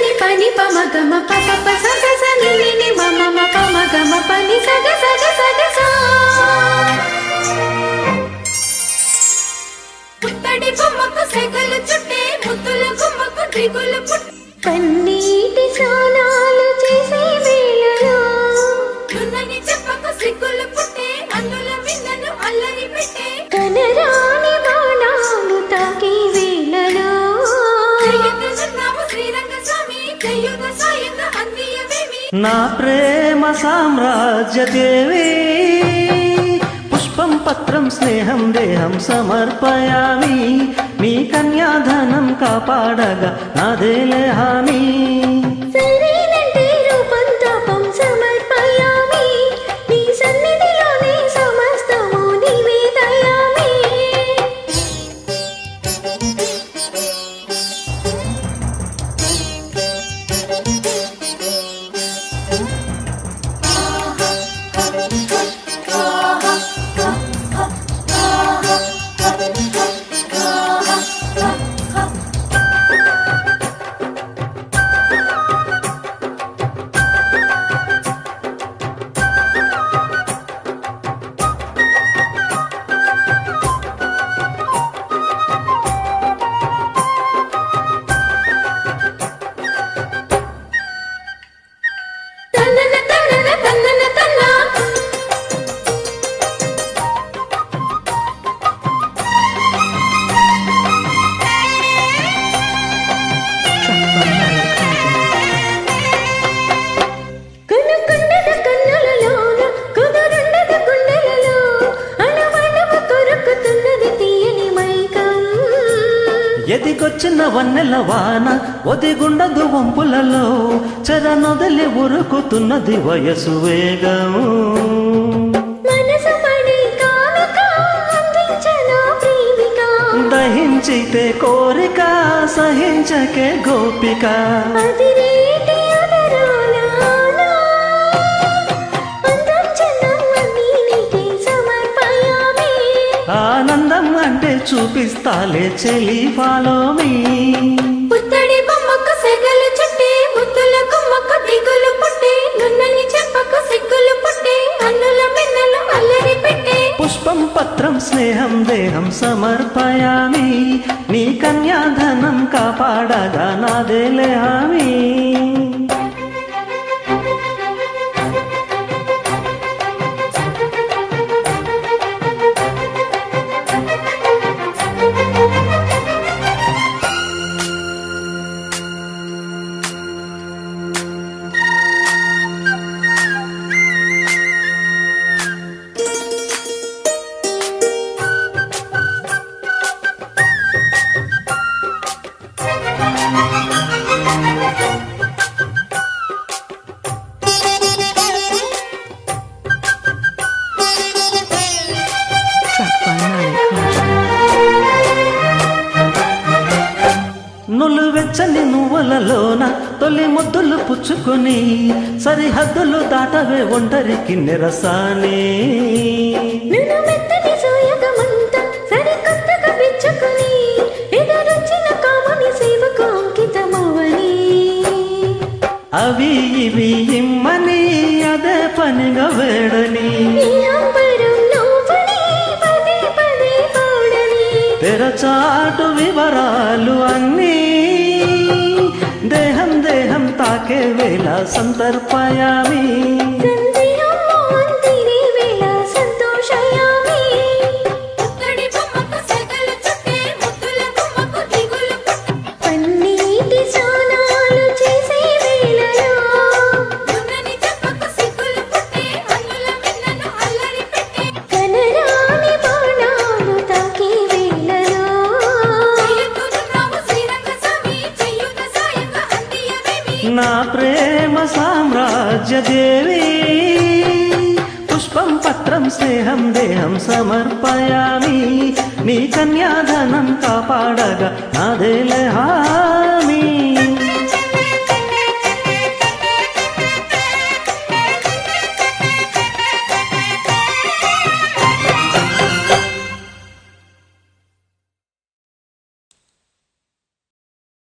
సని పని పమ గమ పప పస స ని ని ని మ మ మ పమ గమ పని సగ సగ సగ సా పుత్తడి బొమ్మకు సెగలు చుట్టే ముద్దుల గుమ్మకు దిగులు పుట్టే కన్నీటి స్నానాలు చేసే వేళలో దున్నని చెప్పకు సిగ్గులు పుట్టే అందుల విన్నను అల్లరి పెట్టే కనరాని బాణాలు తాకి వేళలో శ్రీరంగ స్వామి కయ్యుగ సాయంగా అందియవేమి నా ప్రేమ సామ్రాజ్య దేవి పుష్పం పత్రం స్నేహం దేహం సమర్పయామి నీ కన్యాధనం కాపాడగా నాదేలే హామీ సరేనంటే రూపం తాపం సమర్పయామి నీ సన్నిధిలోనే సమస్తము నివేదయామి ఎదిగొచ్చిన వన్నెల వాన ఒదిగుండదు వంపులలో చెరనొదలి ఉరుకుతున్నది వయసు వేగం దహించితే కోరిక సహించకే గోపిక ఆనందం అంటే చూపిస్తాలే చెలి ఫాలో మీ పుత్తడి బొమ్మకు సెగలు చుట్టే ముద్దుల గుమ్మకు దిగులు పుట్టే నున్నని చెప్పకు సిగ్గులు పుట్టే అన్నుల మిన్నలు అల్లరి పెట్టే పుష్పం పత్రం స్నేహం దేహం సమర్పయామి నీ కన్యాధనం కాపాడగా నాదేలే హామీ నులు వెచ్చని నువ్వులలోన తొలి ముద్దులు పుచ్చుకొని సరిహద్దులు దాటవే ఒంటరికి నిరసానే అవి ఇవి ఇమ్మని అదే పనిగా వేడని తెరచాటు వివరాలు అన్నీ దేహం దేహం తాకే వేళ సంతర్పయామి నా ప్రేమ సామ్రాజ్య దేవి పుష్పం పత్రం స్నేహం దేహం సమర్పయామి నీ కన్యాధనం కాపాడగా నాదేలే హామీ